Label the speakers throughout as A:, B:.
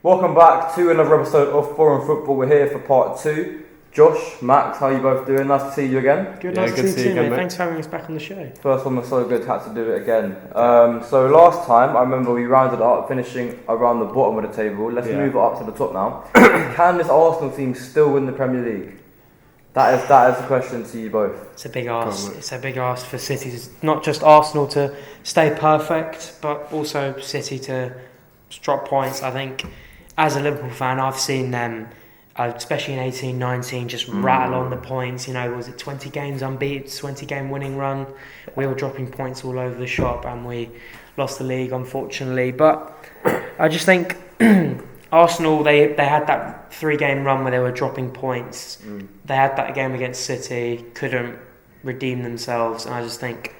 A: Welcome back to another episode of Foreign Football. We're here for part 2. Josh, Max, how are you both doing? Nice to see you again.
B: Good to see you again, mate. Thanks for having us back on the show.
A: First one was so good, had to do it again. So last time, I remember we rounded up, finishing around the bottom of the table. Let's move it up to the top now. Can this Arsenal team still win the Premier League? That is the question to you both.
B: It's a big ask. It's a big ask for City. It's not just Arsenal to stay perfect, but also City to drop points. I think, as a Liverpool fan, I've seen them, especially in 18-19, just rattle on the points. You know, was it 20 games unbeaten, 20-game winning run? We were dropping points all over the shop, and we lost the league, unfortunately. But I just think Arsenal, they had that 3-game run where they were dropping points. They had that game against City, couldn't redeem themselves, and I just think,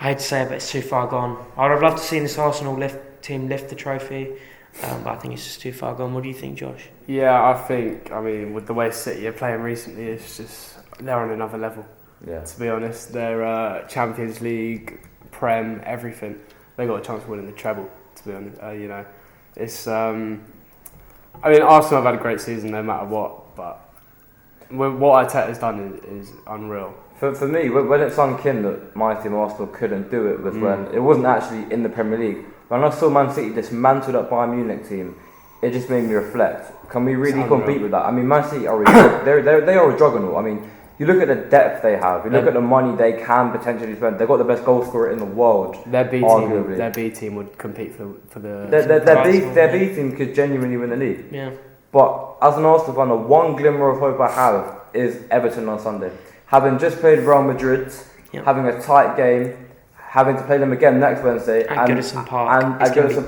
B: I hate to say it, but it's too far gone. I would have loved to see this Arsenal team lift the trophy, but I think it's just too far gone. What do you think, Josh?
C: Yeah, I mean, with the way City are playing recently, it's just, they're on another level.
A: Yeah.
C: To be honest, they're Champions League, Prem, everything. They got a chance of winning the treble. To be honest, you know, it's. I mean, Arsenal have had a great season no matter what, but what Arteta's done is unreal.
A: For me, when it sunk in that my team Arsenal couldn't do it was when it wasn't actually in the Premier League. When I saw Man City dismantle that Bayern Munich team, it just made me reflect. Can we really compete with that? I mean, Man City are they are a juggernaut. I mean, you look at the depth they have. You look at the money they can potentially spend. They've got the best goal scorer in the world.
C: Their B team would compete for the.
A: Their B team could genuinely win the league.
B: Yeah.
A: But as an Arsenal fan, the one glimmer of hope I have is Everton on Sunday. Having just played Real Madrid, having a tight game, having to play them again next Wednesday,
B: at Goodison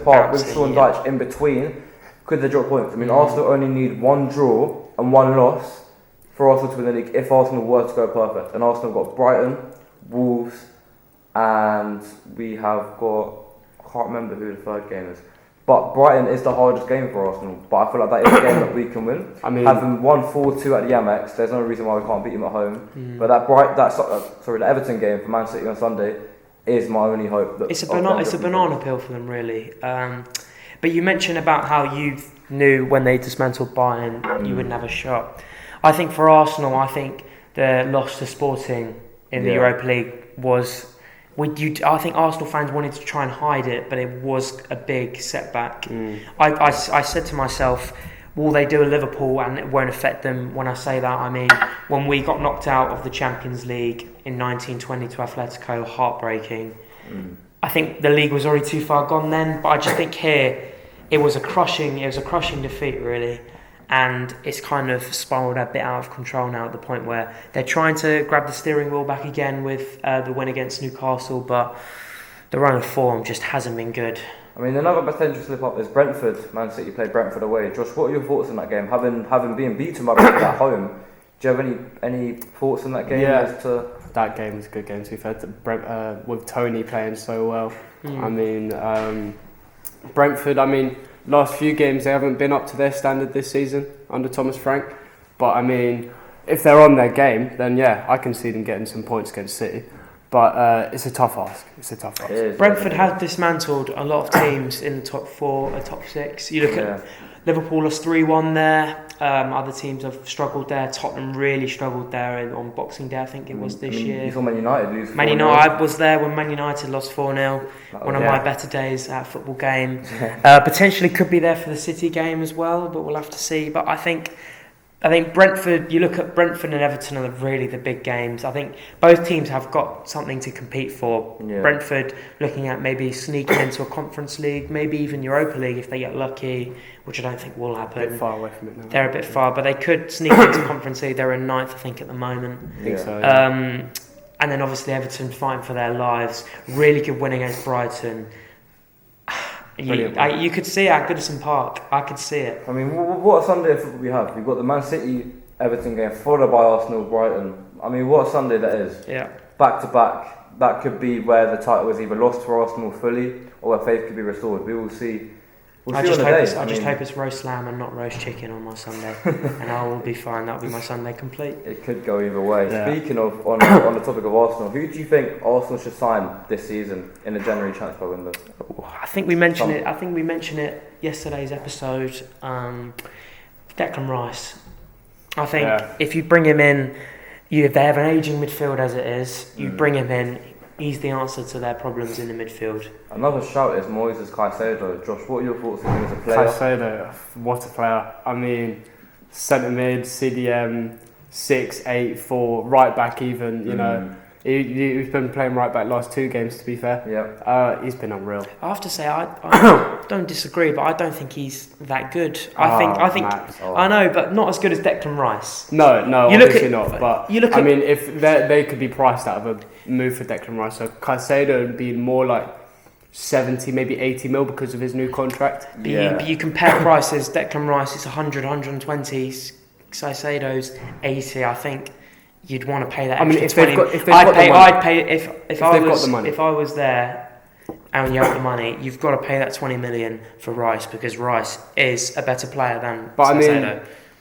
B: Park
A: with Sean Dyche in between, could they drop points? I mean, Arsenal only need one draw and one loss for Arsenal to win the league if Arsenal were to go perfect. And Arsenal have got Brighton, Wolves, and we have got, I can't remember who the third game is. But Brighton is the hardest game for Arsenal. But I feel like that is a game that we can win. I mean, having won 4-2 at the Amex, there's no reason why we can't beat them at home. But the Everton game for Man City on Sunday is my only hope.
B: It's a banana peel for them, really. But you mentioned about how you knew when they dismantled Bayern, you wouldn't have a shot. I think for Arsenal, the loss to Sporting in the Europa League was. I think Arsenal fans wanted to try and hide it, but it was a big setback. I said to myself, will they do a Liverpool and it won't affect them? When I say that, I mean, when we got knocked out of the Champions League in 1920 to Atletico, heartbreaking. I think the league was already too far gone then, but I just think here, it was a crushing defeat, really. And it's kind of spiralled a bit out of control now at the point where they're trying to grab the steering wheel back again with the win against Newcastle, but the run of form just hasn't been good.
A: I mean, another potential slip-up is Brentford. Man City played Brentford away. Josh, what are your thoughts on that game? Having been beaten by Brentford at home, do you have any thoughts on that game?
C: That game was a good game, to be fair. With Tony playing so well. I mean, Brentford, last few games they haven't been up to their standard this season under Thomas Frank, but I mean, if they're on their game, then I can see them getting some points against City. But it's a tough ask.
B: Brentford have dismantled a lot of teams in the top 4 or top 6. You look at Liverpool lost 3-1 there. Other teams have struggled there. Tottenham really struggled there on Boxing Day, I think it was this year.
A: You saw Man United lose 4-0.
B: Man United, I was there when Man United lost 4-0. One of my better days at a football game. Potentially could be there for the City game as well, but we'll have to see. But I think Brentford, you look at Brentford and Everton are really the big games. I think both teams have got something to compete for. Yeah. Brentford looking at maybe sneaking into a Conference League, maybe even Europa League if they get lucky, which I don't think will happen.
C: A bit far away from it now.
B: They're a bit far, but they could sneak into Conference League. They're in 9th, I think, at the moment.
C: I think so, yeah.
B: And then obviously Everton fighting for their lives. Really good win against Brighton. You could see it at Goodison Park. I could see it.
A: I mean, what a Sunday of football we have. We've got the Man City Everton game followed by Arsenal Brighton. I mean, what a Sunday that is.
B: Yeah.
A: Back to back. That could be where the title is either lost for Arsenal fully or where faith could be restored. We will see We'll
B: I
A: see
B: just
A: on the
B: hope
A: day.
B: I just hope it's roast lamb and not roast chicken on my Sunday, and I will be fine. That'll be my Sunday complete.
A: It could go either way.
C: Yeah.
A: Speaking of, on the topic of Arsenal, who do you think Arsenal should sign this season in the January transfer window?
B: I think we mentioned it. I think we mentioned it yesterday's episode. Declan Rice. I think if you bring him in, if they have an ageing midfield as it is, you bring him in. He's the answer to their problems in the midfield.
A: Another shout is Moises Caicedo. Josh, what are your thoughts on him as a player?
C: Caicedo, what a player. I mean, centre mid, CDM, 6, 8, 4, right back even, you know. He's been playing right back last 2 games, to be fair.
A: Yeah.
C: He's been unreal.
B: I have to say, I don't disagree, but I don't think he's that good. I think
C: Max.
B: I know, but not as good as Declan Rice.
C: No,
B: You look
C: obviously
B: at-
C: not. But
B: you look
C: I
B: at-
C: mean, if they could be priced out of a move for Declan Rice, so Caicedo would be more like 70, maybe 80 mil because of his new contract.
B: But you compare prices. Declan Rice is 100, 120. Caicedo's 80. I think you'd want to pay that.
C: I mean,
B: extra
C: if they've
B: 20.
C: got- if they've got the money.
B: I'd pay if
C: If
B: I
C: they've got
B: was
C: the money.
B: if I was there and you have the money. You've got to pay that 20 million for Rice because Rice is a better player than
C: But I
B: Caicedo.
C: mean,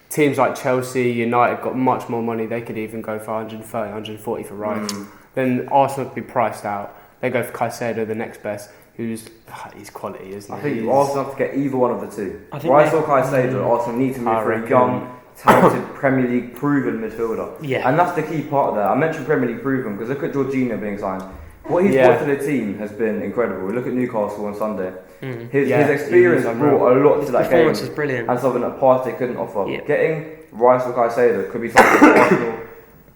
C: teams like Chelsea, United got much more money. They could even go for 130, 140 for Rice. Then Arsenal could be priced out. They go for Caicedo, the next best, he's quality, isn't he?
A: I think Arsenal have to get either one of the two.
B: I think
A: Rice or Caicedo, Arsenal need to move
C: I
A: for a
C: reckon-
A: young, talented Premier League proven midfielder.
B: Yeah.
A: And that's the key part of that. I mentioned Premier League proven because look at Jorginho being signed. What he's brought to the team has been incredible. Look at Newcastle on Sunday. His experience brought a lot to that game.
B: Performance was brilliant.
A: And something that Partey couldn't offer.
B: Yeah.
A: Getting Rice or Caicedo could be something that Arsenal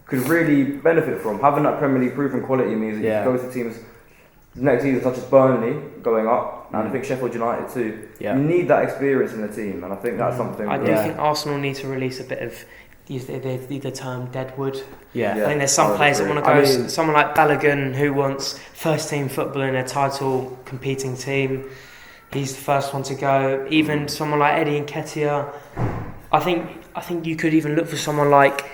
A: could really benefit from. Having that Premier League proven quality means that you can go to teams next season such as Burnley going up, and I think Sheffield United too.
C: Yeah.
A: You need that experience in the team, and I think that's something.
B: I do think Arsenal need to release a bit of the term deadwood.
C: Yeah.
B: I think there's some players that want to go.
C: I mean-
B: Someone like Balogun who wants first team football in a title competing team. He's the first one to go. Even someone like Eddie Nketiah. I think you could even look for someone like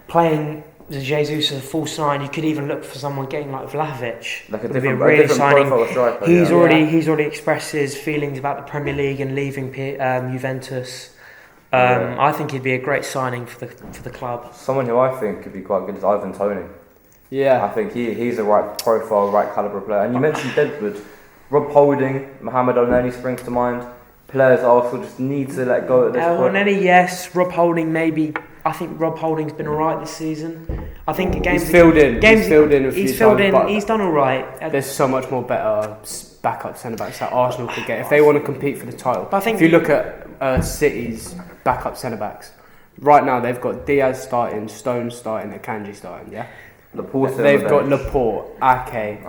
B: playing Jesus as a false nine. You could even look for someone getting like Vlahovic.
A: Like a
B: Would be
A: different,
B: really signing.
A: profile striker.
B: He's
A: yeah.
B: already expressed his feelings about the Premier League and leaving Juventus. I think he'd be a great signing for the club.
A: Someone who I think could be quite good is Ivan Toney.
C: Yeah.
A: I think he's the right profile, right calibre player. And you mentioned Deadwood. Rob Holding, Mohamed Elneny springs to mind. Players Arsenal just need to let go at this point.
B: Elneny, yes. Rob Holding, maybe. I think Rob Holding's been alright this season. I think games
C: He's filled in. He's filled in a few times, but
B: He's done alright.
C: there's so much more better backup centre backs that Arsenal could get if they want to compete for the title.
B: But I think
C: if you look at City's backup centre backs, right now they've got Diaz starting, Stones starting, and Akanji starting. Yeah,
A: Laporte
C: they've got Laporte, Ake.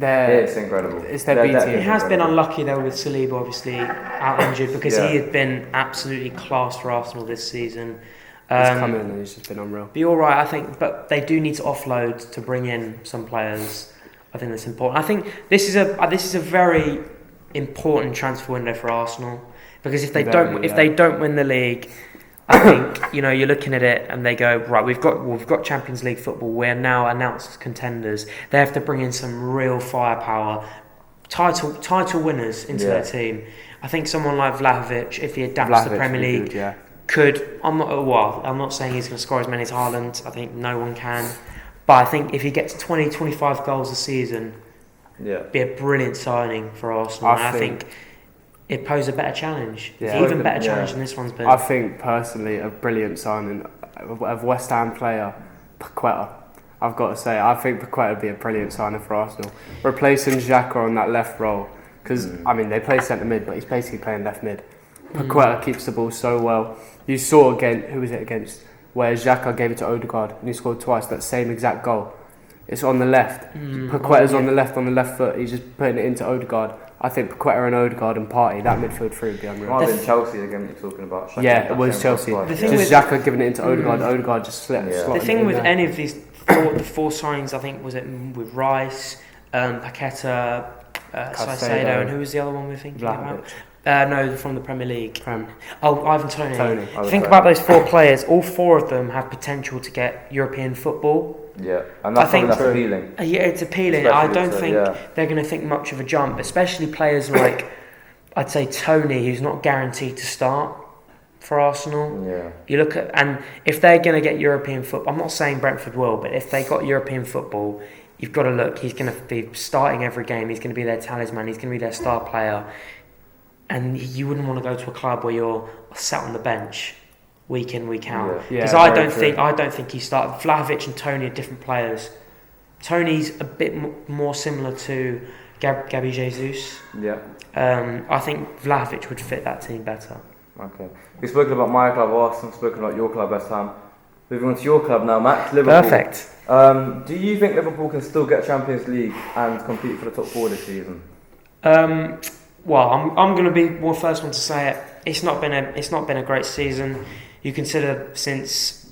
A: It's incredible.
C: It's their B team.
B: He has been unlucky though with Saliba obviously out injured because he had been absolutely class for Arsenal this season.
C: He's come in and he's just been unreal.
B: Be all right, I think, but they do need to offload to bring in some players. I think that's important. I think this is a very important transfer window for Arsenal because if they don't win the league, I think you're looking at it and they go right. We've got Champions League football. We're now announced contenders. They have to bring in some real firepower, title winners into their team. I think someone like Vlahovic, if he adapts to the Premier League, could. I'm not saying he's going to score as many as Haaland. I think no one can, but I think if he gets 20, 25 goals a season, be a brilliant signing for Arsenal. I think it poses a better challenge, even better challenge than this one's been.
C: I think personally a brilliant signing of West Ham player Paqueta. I've got to say, I think Paqueta would be a brilliant signing for Arsenal, replacing Xhaka on that left role. Because they play centre mid, but he's basically playing left mid. Paqueta keeps the ball so well. You saw who was it against, where Xhaka gave it to Odegaard and he scored twice. That same exact goal. It's on the left. Paqueta's on the left foot. He's just putting it into Odegaard. I think Paqueta and Odegaard and Partey, that midfield three would be unreal.
A: Rather than Chelsea again, you're talking about.
C: It was Chelsea. Just Xhaka giving it into Odegaard. Odegaard just slipped.
B: The thing with any of these, the four signings, I think, was it with Rice, Paqueta, Caicedo, and who was the other one we were thinking about? No, from the Premier League. Ivan Toney. Think about those four players. All four of them have potential to get European football.
A: Yeah, and that's appealing.
B: Yeah, it's appealing.
A: Especially
B: I don't think they're going to think much of a jump, especially players like I'd say Tony, who's not guaranteed to start for Arsenal.
A: Yeah.
B: You look at, and if they're going to get European football, I'm not saying Brentford will, but if they got European football, you've got to look. He's going to be starting every game. He's going to be their talisman. He's going to be their star player. And you wouldn't want to go to a club where you're sat on the bench week in, week out. Because I don't think he started. Vlahovic and Tony are different players. Tony's a bit more similar to Gabby Jesus.
A: Yeah.
B: I think Vlahovic would fit that team better.
A: Okay. We've spoken about my club, Arsenal, spoken about your club, West Ham. Moving on to your club now, Matt, Liverpool.
B: Perfect.
A: Do you think Liverpool can still get Champions League and compete for the top 4 this season?
B: Well, I'm going to be the first one to say it. It's not been a great season. You consider since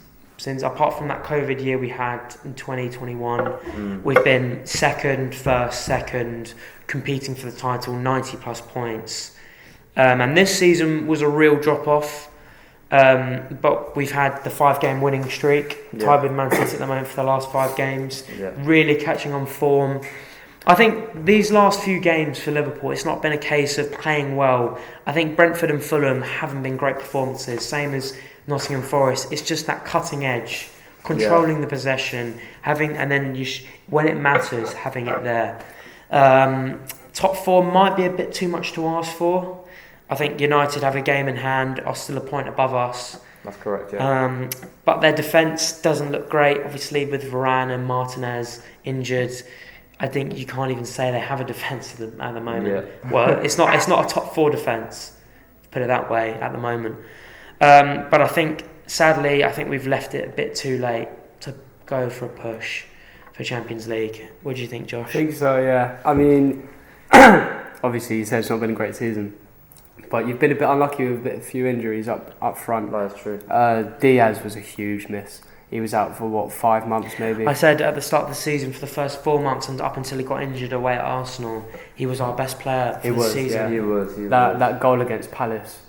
B: apart from that COVID year we had in 2021, we've been first, second, competing for the title, 90 plus points. And this season was a real drop off. But we've had the 5-game winning streak, tied with Man City at the moment for the last 5 games. Really catching on form. I think these last few games for Liverpool, it's not been a case of playing well. I think Brentford and Fulham haven't been great performances, same as Nottingham Forest. It's just that cutting edge, controlling the possession, and then when it matters, having it there. Top 4 might be a bit too much to ask for. I think United have a game in hand, are still a point above us.
A: That's correct, yeah.
B: But their defence doesn't look great, obviously with Varane and Martinez injured. I think you can't even say they have a defence at the moment. Yeah. Well, it's not a top 4 defence, put it that way, at the moment. But I think, sadly, we've left it a bit too late to go for a push for Champions League. What do you think, Josh?
C: I think so, yeah. I mean, obviously you said it's not been a great season, but you've been a bit unlucky with a few injuries up front.
A: That's true.
C: Diaz was a huge miss. He was out for 5 months maybe.
B: I said at the start of the season, for the first 4 months and up until he got injured away at Arsenal, he was our best player for the season.
A: Yeah, he was.
C: That goal against Palace.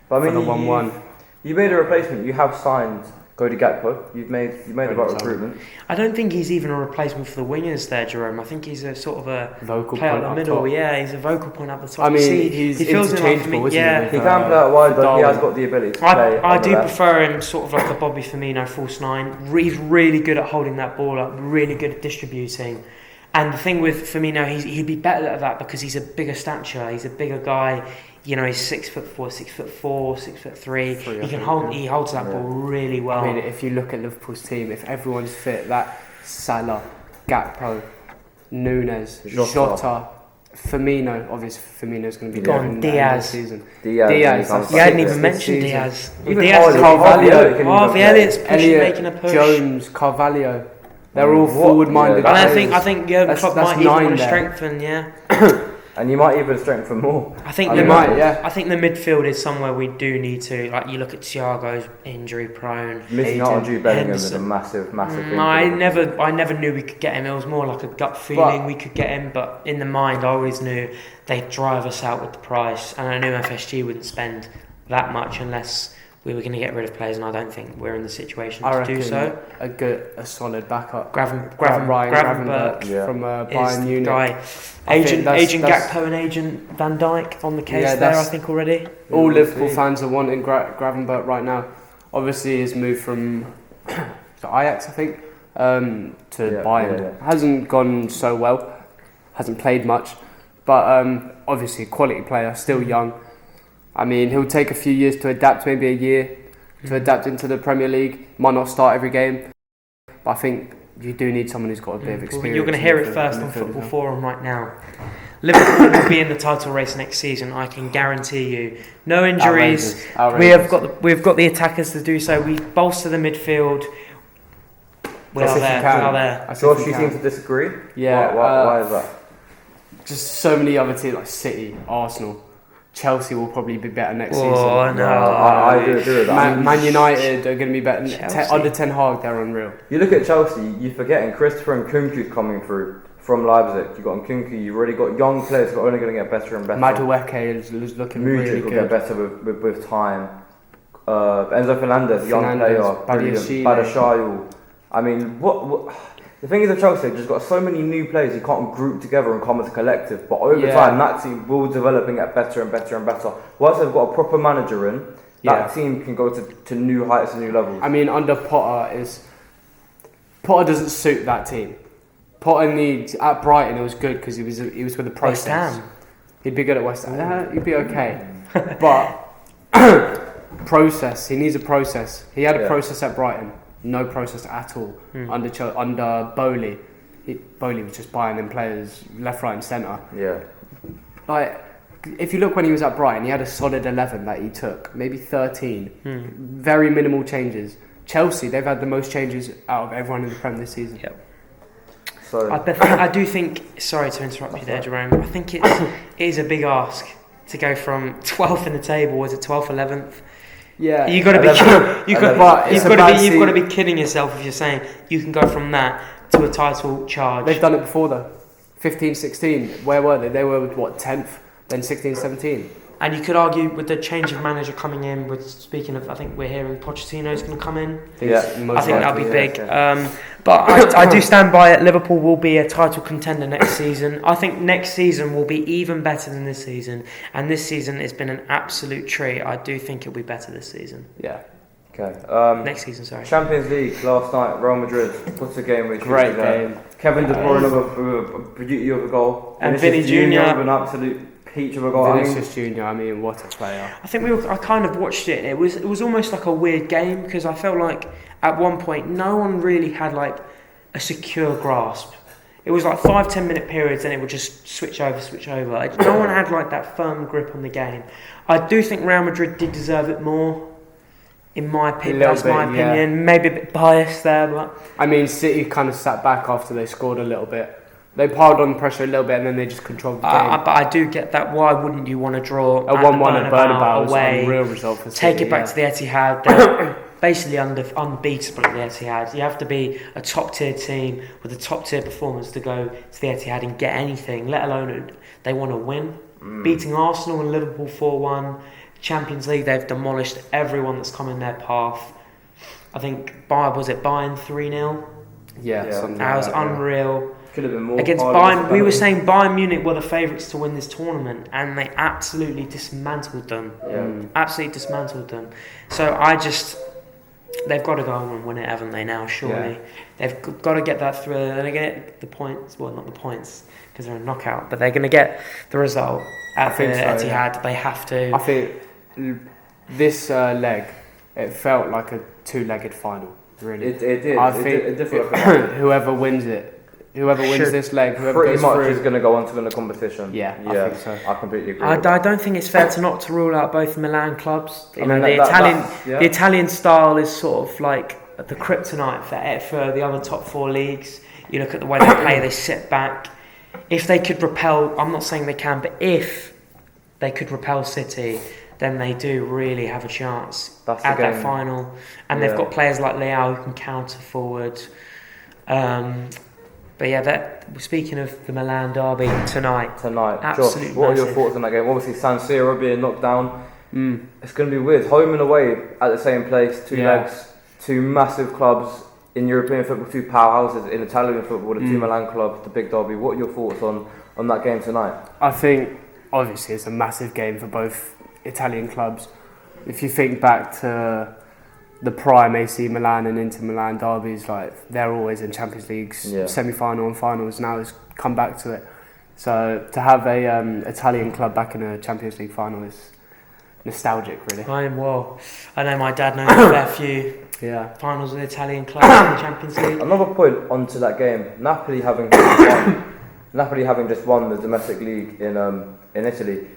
A: But I mean,
C: for the 1-1.
A: You made a replacement. You have signed Cody Gakpo. You've made the right recruitment.
B: I don't think he's even a replacement for the wingers there, Jerome. I think he's a sort of a
C: vocal
B: player
C: point
B: up the
C: up
B: middle.
C: top.
B: Yeah, he's a vocal point up the top.
C: I mean, he's interchangeable, isn't he?
A: He can play out wide, but he has got the ability to play.
B: I do prefer him sort of like a Bobby Firmino false 9. He's really good at holding that ball up, really good at distributing. And the thing with Firmino, he'd be better at that because he's a bigger stature. He's a bigger guy. You know, he's 6'4", 6'4", 6'3". He holds that ball really well.
C: I mean, if you look at Liverpool's team, if everyone's fit, that Salah, Gakpo, Nunes, Jota, Firmino. Obviously, Firmino's going to be there in the
B: Diaz.
C: season.
A: Diaz.
B: You hadn't even mentioned Diaz.
A: Even
C: Carvalho,
B: Harvey Elliott's making a push.
C: Jones, Carvalho. They're all forward-minded.
B: And I think Jurgen Klopp might even want to strengthen. Yeah.
A: And you might even strengthen more.
B: I think the midfield is somewhere we do need to. Like, you look at Thiago's injury prone.
A: Missing out on Jude Bellingham is a massive thing.
B: I never knew we could get him. It was more like a gut feeling we could get him. But in the mind, I always knew they'd drive us out with the price. And I knew FSG wouldn't spend that much unless we were going to get rid of players. And I don't think we're in the situation to do so.
C: A solid backup.
B: Gravenberch
C: from Bayern Munich.
B: Guy. Agent Gakpo and Agent Van Dijk on the case there, I think, already.
C: All Liverpool fans are wanting Gravenberch right now. Obviously, he's moved from Ajax, I think, to Bayern.
A: Yeah.
C: Hasn't gone so well. Hasn't played much. But obviously, a quality player, still young. I mean, he'll take a few years to adapt, maybe a year to adapt into the Premier League. Might not start every game. But I think you do need someone who's got a bit of experience.
B: You're going to hear it first on Football Forum right now. Liverpool will be in the title race next season. I can guarantee you. No injuries.
C: Outrageous.
B: We've got the attackers to do so. We bolster the midfield. We are there.
A: Josh, you seem to disagree.
C: Yeah.
A: Why is that?
C: Just so many other teams like City, Arsenal. Chelsea will probably be better next season.
B: Oh, no.
A: I do agree with that.
C: Man United are going to be better. Under Ten Hag, they're unreal.
A: You look at Chelsea, you're forgetting Christopher Nkunku's coming through from Leipzig. You've got Nkunku, you've already got young players who are only going to get better and better.
C: Madueke is looking really good.
A: will get better with time. Enzo Fernandez, young player, brilliant. Badiashile. I mean, what The thing is with Chelsea, they've just got so many new players you can't group together and come as a collective. But over time, that team will develop and get better and better and better. Once they've got a proper manager in, that team can go to new heights and new levels.
C: I mean, under Potter doesn't suit that team. Potter needs at Brighton. It was good because he was with the process.
B: West Ham.
C: He'd be good at West Ham. He'd be okay, but process. He needs a process. He had a process at Brighton. No process at all under Bowley. Bowley was just buying in players left, right, and centre.
A: Yeah.
C: Like, if you look when he was at Brighton, he had a solid 11 that he took, maybe 13. Very minimal changes. Chelsea, they've had the most changes out of everyone in the Prem this season.
B: Yep.
A: So
B: I do think. Sorry to interrupt you there, Jerome. I think it is a big ask to go from 12th in the table. Was it 12th, 11th?
C: Yeah,
B: you've got to be kidding yourself if you're saying you can go from that to a title charge.
C: They've done it before though. 15, 16. Where were they? They were 10th, then 16, 17.
B: And you could argue with the change of manager coming in. Speaking of, I think we're hearing Pochettino's going to come in.
A: Yeah,
B: I think that'll be big. But I do stand by it. Liverpool will be a title contender next season. I think next season will be even better than this season. And this season has been an absolute treat. I do think it'll be better this season.
C: Yeah.
A: Okay.
B: Next season, sorry.
A: Champions League last night, Real Madrid. What's the game?
C: Great game.
A: Kevin De Bruyne with a beauty of a goal.
B: And Vinny Jr.
A: with an absolute peach of a goal.
C: Vinicius Jr. I mean, what a player.
B: I think I kind of watched it. It was almost like a weird game because I felt like at one point no one really had like a secure grasp. It was like 5-10 minute periods and it would just switch over. No one had like that firm grip on the game. I do think Real Madrid did deserve it more. In my opinion, that's my opinion. Yeah. Maybe a bit biased there, but
C: I mean, City kind of sat back after they scored a little bit. They piled on pressure a little bit and then they just controlled the game.
B: But I do get that. Why wouldn't you want to draw
C: a 1-1 at Bernabeu
B: away?
C: Was a real result for City.
B: Take it back to the Etihad. They're basically unbeatable at the Etihad. You have to be a top tier team with a top tier performance to go to the Etihad and get anything. Let alone they want to win. Beating Arsenal and Liverpool 4-1. Champions League, they've demolished everyone that's come in their path. I think Bayern 3-0?
C: Yeah,
B: that was unreal.
A: Could have been more.
B: Against Bayern, we were saying Bayern Munich were the favourites to win this tournament, and they absolutely dismantled them.
A: Yeah.
B: Absolutely dismantled them. So they've got to go on and win it, haven't they? Now, surely they've got to get that through. They're going to get the points. Well, not the points because they're a knockout, but they're going to get the result at the Etihad. Yeah. They have to.
C: I think this leg, it felt like a two-legged final. Really,
A: it did.
C: I think whoever wins this leg, whoever
A: pretty
C: goes
A: much
C: through,
A: is going to go on to win the competition.
C: Yeah, I think so.
A: I completely agree.
B: I don't think it's fair to rule out both Milan clubs. The Italian style is sort of like the kryptonite for the other top four leagues. You look at the way they play; they sit back. If they could repel, I'm not saying they can, but if they could repel City, then they do really have a chance at that final. And they've got players like Leao who can counter forward. But yeah, speaking of the Milan derby tonight,
A: Josh, what are your thoughts on that game? Obviously, San Siro being knocked down. It's going to be weird. Home and away at the same place, two legs, two massive clubs in European football, two powerhouses in Italian football, the two Milan clubs, the big derby. What are your thoughts on that game tonight?
C: I think obviously it's a massive game for both Italian clubs. If you think back to the prime AC Milan and Inter Milan derbies, like they're always in Champions Leagues semi-final and finals. Now it's come back to it. So to have a Italian club back in a Champions League final is nostalgic, really.
B: I know my dad knows a fair few finals with Italian clubs in the Champions League.
A: Another point onto that game: Napoli having just won the domestic league in Italy.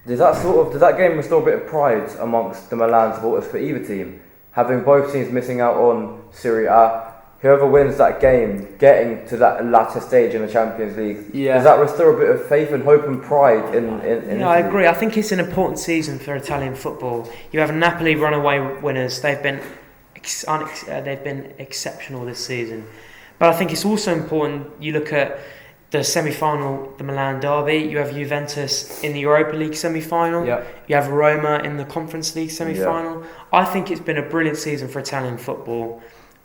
A: Does that game restore a bit of pride amongst the Milan supporters for either team? Having both teams missing out on Serie A, whoever wins that game getting to that latter stage in the Champions League, does that restore a bit of faith and hope and pride in Italy?
B: I agree. I think it's an important season for Italian football. You have Napoli runaway winners. They've been exceptional this season. But I think it's also important you look at the semi-final, the Milan derby. You have Juventus in the Europa League semi-final.
A: Yep.
B: You have Roma in the Conference League semi-final. I think it's been a brilliant season for Italian football.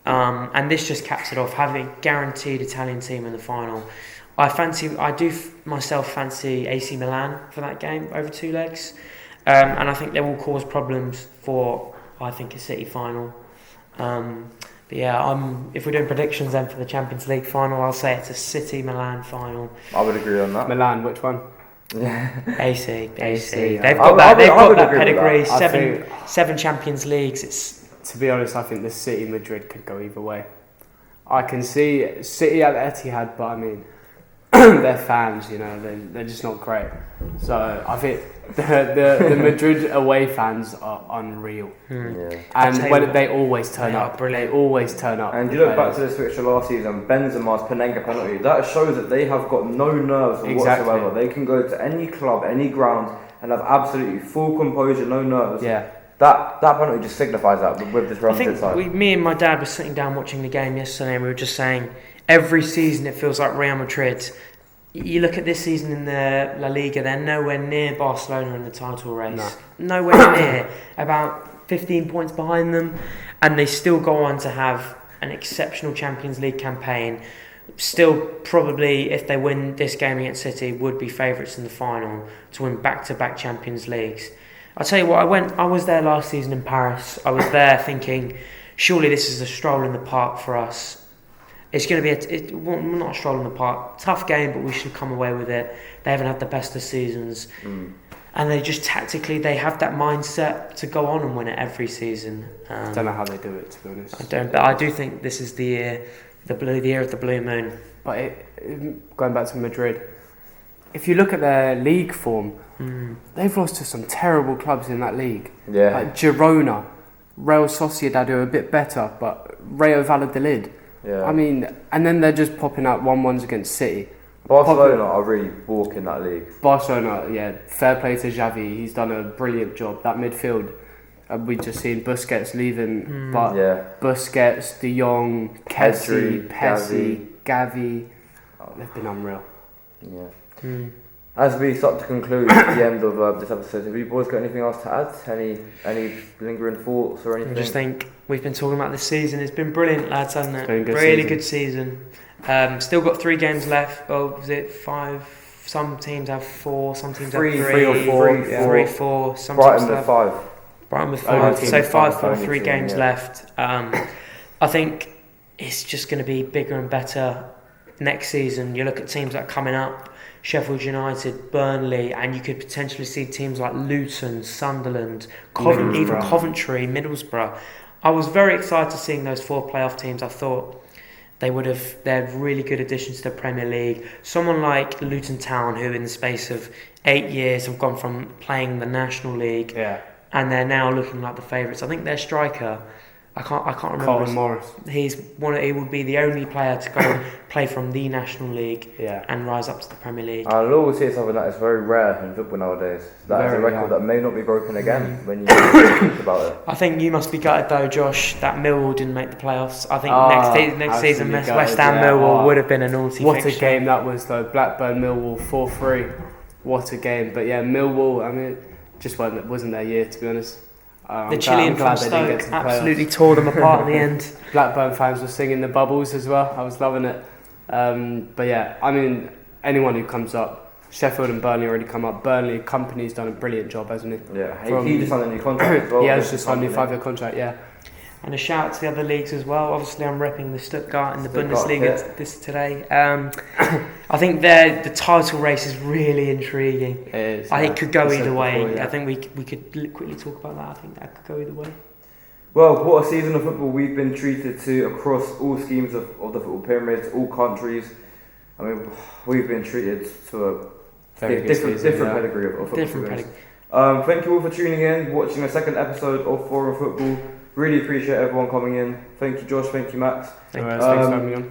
B: And this just caps it off, having a guaranteed Italian team in the final. I do myself fancy AC Milan for that game over 2 legs. And I think they will cause problems for, I think, a City final. But yeah, if we're doing predictions then for the Champions League final, I'll say it's a City-Milan final.
A: I would agree on that.
C: Milan, which one?
B: AC.
C: Yeah.
B: They've got that pedigree.
A: That.
B: Seven Champions Leagues.
C: To be honest, I think the City Madrid could go either way. I can see City at the Etihad, but I mean, their fans, they're just not great. So I think the Madrid away fans are unreal.
A: Yeah.
C: And when they always turn up.
B: Brilliant.
C: They always turn up.
A: And you look back to this fixture last season, Benzema's Penenga penalty, that shows that they have got no nerves whatsoever. They can go to any club, any ground, and have absolutely full composure, no nerves.
C: Yeah.
A: That penalty just signifies that with this Real Madrid side.
B: Me and my dad were sitting down watching the game yesterday, and we were just saying, every season it feels like Real Madrid. You look at this season in the La Liga, they're nowhere near Barcelona in the title race. No. Nowhere near. About 15 points behind them. And they still go on to have an exceptional Champions League campaign. Still, probably, if they win this game against City, would be favourites in the final to win back-to-back Champions Leagues. I'll tell you what, I was there last season in Paris. I was there thinking, surely this is a stroll in the park for us. It's going to be not a stroll in the park. Tough game, but we should come away with it. They haven't had the best of seasons. And they just tactically, they have that mindset to go on and win it every season.
C: I don't know how they do it, to be honest.
B: I don't, but I do think this is the year of the blue moon.
C: But going back to Madrid, if you look at their league form, they've lost to some terrible clubs in that league.
A: Yeah.
C: Like Girona, Real Sociedad are a bit better, but Rayo Valladolid.
A: Yeah.
C: I mean, and then they're just popping out 1-1s against City.
A: Barcelona are really walking that league.
C: Barcelona, yeah, fair play to Xavi. He's done a brilliant job. That midfield, we've just seen Busquets leaving, but Busquets, De Jong, Kessie, Pessi, Gavi, they've been unreal.
A: Yeah. As we start to conclude the end of this episode, have you boys got anything else to add? Any lingering thoughts or anything?
B: I just think we've been talking about this season. It's been brilliant, lads, hasn't it?
C: It's been a good
B: really
C: season.
B: good season. Still got 3 games left. Oh, was it 5? Some teams have 4. Some teams have 3.
C: 3 or 4.
B: 3, 4. Some
A: Brighton
B: teams
A: with 5.
B: Brighton with
C: Only
B: 5.
C: team
B: So
C: with
B: 5
C: 5,
B: for 3 games left. I think it's just going to be bigger and better next season. You look at teams that are coming up. Sheffield United, Burnley, and you could potentially see teams like Luton, Sunderland, even Coventry, Middlesbrough. I was very excited to seeing those 4 playoff teams. I thought they're really good additions to the Premier League. Someone like Luton Town, who in the space of 8 years have gone from playing the National League, and they're now looking like the favourites. I think their striker, I can't remember.
C: Colin Morris.
B: He would be the only player to go play from the National League and rise up to the Premier League.
A: I'll always say something that is very rare in football nowadays. That is a record that may not be broken again when you think about it.
B: I think you must be gutted though, Josh, that Millwall didn't make the playoffs. I think next season West Ham Millwall would have been a naughty fixture.
C: What a game that was though. Blackburn Millwall 4-3. What a game. But yeah, Millwall, I mean, just wasn't their year, to be honest.
B: The Chilean from Stoke absolutely tore them apart in the end.
C: Blackburn fans were singing the bubbles as well. I was loving it. But yeah, I mean, anyone who comes up, Sheffield and Burnley already come up. Burnley, Company's done a brilliant job, hasn't he?
A: Yeah, he just signed a new contract as well.
C: He has just signed a new 5-year contract, yeah.
B: And a shout out to the other leagues as well. Obviously, I'm repping the Stuttgart in the Bundesliga today. I think the title race is really intriguing.
C: It is.
B: I think it could go either way.
C: Before,
B: I think we could quickly talk about that. I think that could go either way.
A: Well, what a season of football we've been treated to across all schemes of the football pyramids, all countries. I mean, we've been treated to a different pedigree of football.
B: Different pedigree.
A: Thank you all for tuning in, watching a second episode of Forum Football. Really appreciate everyone coming in. Thank you, Josh. Thank you, Max.
C: Thanks for having me on.